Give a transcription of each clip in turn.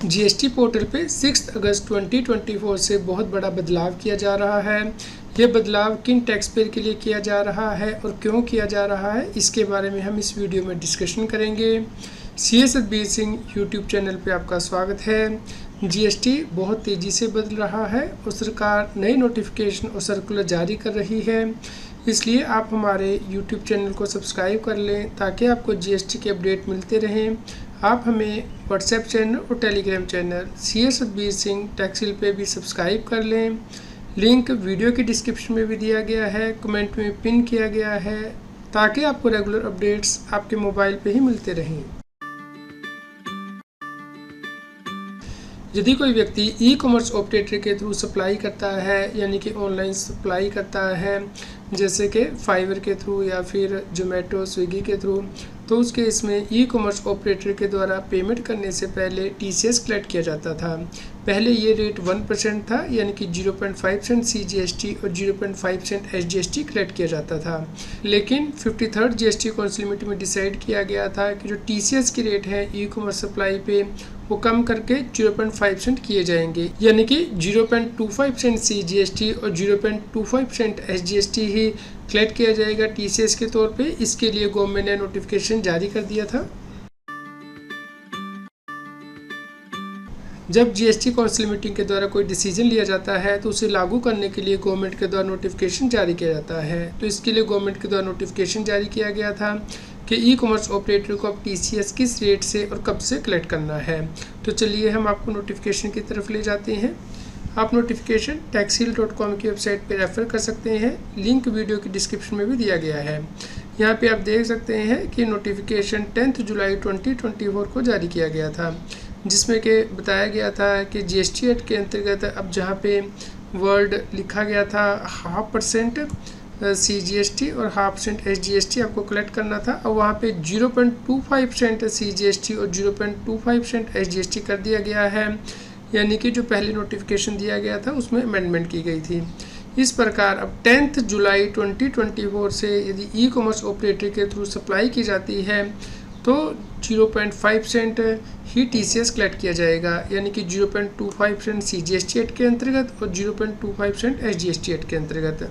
GST portal पे 6 अगस्त 2024 से बहुत बड़ा बदलाव किया जा रहा है। ये बदलाव किन टैक्स पेयर के लिए किया जा रहा है और क्यों किया जा रहा है, इसके बारे में हम इस वीडियो में डिस्कशन करेंगे। CS Satbir Singh YouTube channel पे आपका स्वागत है। जीएसटी बहुत तेज़ी से बदल रहा है और सरकार नई नोटिफिकेशन और सर्कुलर जारी कर रही है, इसलिए आप हमारे यूट्यूब चैनल को सब्सक्राइब कर लें ताकि आपको जीएसटी के अपडेट मिलते रहें। आप हमें व्हाट्सएप चैनल और Telegram channel CS Satbir Singh Taxile पे भी सब्सक्राइब कर लें। लिंक वीडियो की डिस्क्रिप्शन में भी दिया गया है, कमेंट में पिन किया गया है, ताकि आपको रेगुलर अपडेट्स आपके मोबाइल पे ही मिलते रहें। यदि कोई व्यक्ति ई कॉमर्स ऑपरेटर के थ्रू सप्लाई करता है, यानी कि ऑनलाइन सप्लाई करता है, जैसे कि फाइवर के थ्रू या फिर जोमेटो स्विगी के थ्रू, तो उसके इसमें ई कॉमर्स ऑपरेटर के द्वारा पेमेंट करने से पहले TCS कलेक्ट किया जाता था। पहले ये रेट 1% था, यानी कि 0.5% CGST और 0.5% SGST कलेक्ट किया जाता था। लेकिन 53rd GST काउंसिल मीटिंग में डिसाइड किया गया था कि जो TCS के रेट है ई कॉमर्स सप्लाई पे, वो कम करके 0.5% किए जाएंगे, यानी कि 0.25% CGST और 0.25% SGST ही कलेक्ट किया जाएगा TCS के तौर पे। इसके लिए गवर्नमेंट ने नोटिफिकेशन जारी कर दिया था। जब जीएसटी काउंसिल मीटिंग के द्वारा कोई डिसीजन लिया जाता है तो उसे लागू करने के लिए गवर्नमेंट के द्वारा नोटिफिकेशन जारी किया जाता है। तो इसके लिए गवर्नमेंट के द्वारा नोटिफिकेशन जारी किया गया था कि ई कॉमर्स ऑपरेटर को अब TCS किस रेट से और कब से कलेक्ट करना है। तो चलिए हम आपको नोटिफिकेशन की तरफ ले जाते हैं। आप नोटिफिकेशन taxil.com की वेबसाइट पर रेफ़र कर सकते हैं, लिंक वीडियो की डिस्क्रिप्शन में भी दिया गया है। यहाँ पे आप देख सकते हैं कि नोटिफिकेशन 10 जुलाई 2024 को जारी किया गया था, जिसमें कि बताया गया था कि GST एक्ट के अंतर्गत अब जहाँ पे वर्ड लिखा गया था 0.5% CGST और 0.5% SGST आपको कलेक्ट करना था, अब वहाँ पे 0.25% CGST और 0.25% SGST कर दिया गया है, यानी कि जो पहले नोटिफिकेशन दिया गया था उसमें अमेंडमेंट की गई थी। इस प्रकार अब 10 जुलाई 2024 से यदि ई कॉमर्स ऑपरेटर के थ्रू सप्लाई की जाती है तो 0.5% ही TCS कलेक्ट किया जाएगा, यानी कि 0.25% CGST एक्ट के अंतर्गत और 0.25% SGST एक्ट के अंतर्गत।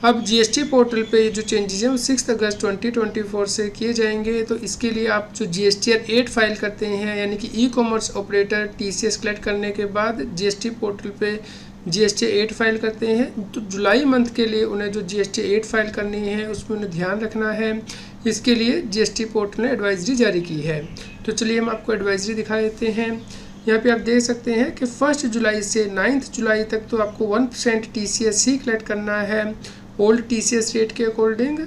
अब GST पोर्टल पे जो चेंजेस हैं वो 6 अगस्त 2024 से किए जाएंगे। तो इसके लिए आप जो GSTR 8 फाइल करते हैं, यानी कि e commerce operator TCS collect करने के बाद GST पोर्टल पे GST 8 फाइल करते हैं, तो जुलाई मंथ के लिए उन्हें जो GST 8 फाइल करनी है उसमें उन्हें ध्यान रखना है। इसके लिए GST पोर्टल ने एडवाइजरी जारी की है। तो चलिए हम आपको एडवाइजरी दिखा देते हैं। यहाँ पे आप देख सकते हैं कि 1 जुलाई से 9 जुलाई तक तो आपको 1% TCS ही कलेक्ट करना है ओल्ड TCS रेट के अकॉर्डिंग,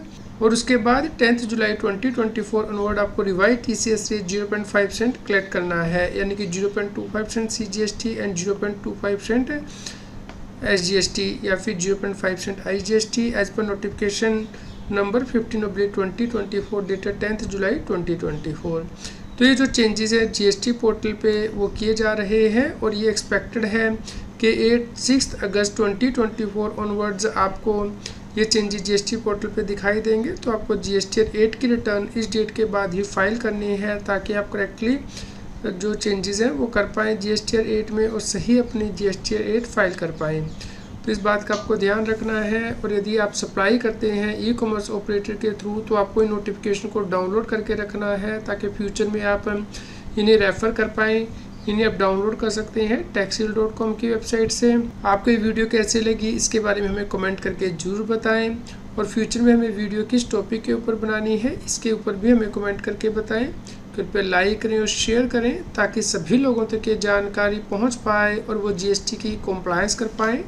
और उसके बाद 10 जुलाई 2024 ऑनवर्ड आपको रिवाइज TCS रेट 0.5% कलेक्ट करना है, यानी कि 0.25% CGST एंड 0.25% SGST या फिर 0.5% IGST as per notification number 15/2024 dated 10 July 2024। तो ये जो चेंजेस है GST पोर्टल पे वो किए जा रहे हैं और ये एक्सपेक्टेड है कि 6 अगस्त 2024 ऑनवर्ड्स आपको ये चेंजेस GST पोर्टल पे दिखाई देंगे। तो आपको GSTR 8 की रिटर्न इस डेट के बाद ही फाइल करनी है, ताकि आप करेक्टली जो चेंजेस हैं वो कर पाएँ GSTR 8 में और सही अपनी GSTR 8 फाइल कर पाएँ। तो इस बात का आपको ध्यान रखना है। और यदि आप सप्लाई करते हैं ई कॉमर्स ऑपरेटर के थ्रू तो आपको इन नोटिफिकेशन को डाउनलोड करके रखना है, ताकि फ्यूचर में आप इन्हें रेफ़र कर पाएँ। इन्हें आप डाउनलोड कर सकते हैं taxil.com की वेबसाइट से। आपको ये वीडियो कैसे लगी इसके बारे में हमें कमेंट करके ज़रूर बताएं, और फ्यूचर में हमें वीडियो किस टॉपिक के ऊपर बनानी है इसके ऊपर भी हमें कमेंट करके बताएं। कृपया लाइक करें और शेयर करें, ताकि सभी लोगों तक ये जानकारी पहुंच पाए और वो GST की कॉम्प्लायंस कर पाएँ।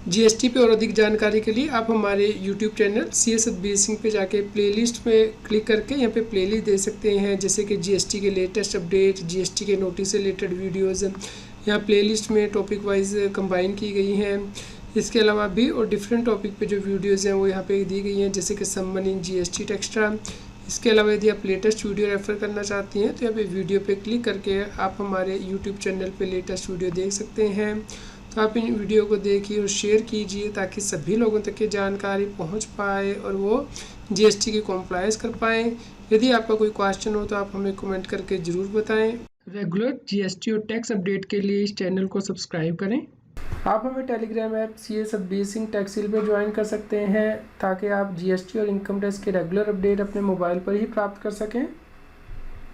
GST पे और अधिक जानकारी के लिए आप हमारे YouTube channel CS Satbir Singh पे जाके प्लेलिस्ट पे क्लिक करके यहाँ पे प्लेलिस्ट दे सकते हैं, जैसे कि GST के लेटेस्ट अपडेट, GST के नोटिस से रिलेटेड वीडियोज़ यहाँ प्लेलिस्ट में टॉपिक वाइज कंबाइन की गई हैं। इसके अलावा भी और डिफरेंट टॉपिक पे जो वीडियोज़ हैं वो यहाँ पे दी गई हैं, जैसे कि समवन इन GST एक्स्ट्रा। इसके अलावा यदि आप लेटेस्ट वीडियो रेफ़र करना चाहती हैं तो यहाँ पे वीडियो पे क्लिक करके आप हमारे YouTube चैनल पे लेटेस्ट वीडियो देख सकते हैं। तो आप इन वीडियो को देखिए और शेयर कीजिए, ताकि सभी लोगों तक ये जानकारी पहुंच पाए और वो GST की कॉम्प्लायंस कर पाएँ। यदि आपका कोई क्वेश्चन हो तो आप हमें कमेंट करके ज़रूर बताएं। रेगुलर जीएसटी और टैक्स अपडेट के लिए इस चैनल को सब्सक्राइब करें। आप हमें Telegram app CA Satbir Singh Taxile पर ज्वाइन कर सकते हैं ताकि आप जीएसटी और इनकम टैक्स के रेगुलर अपडेट अपने मोबाइल पर ही प्राप्त कर सकें।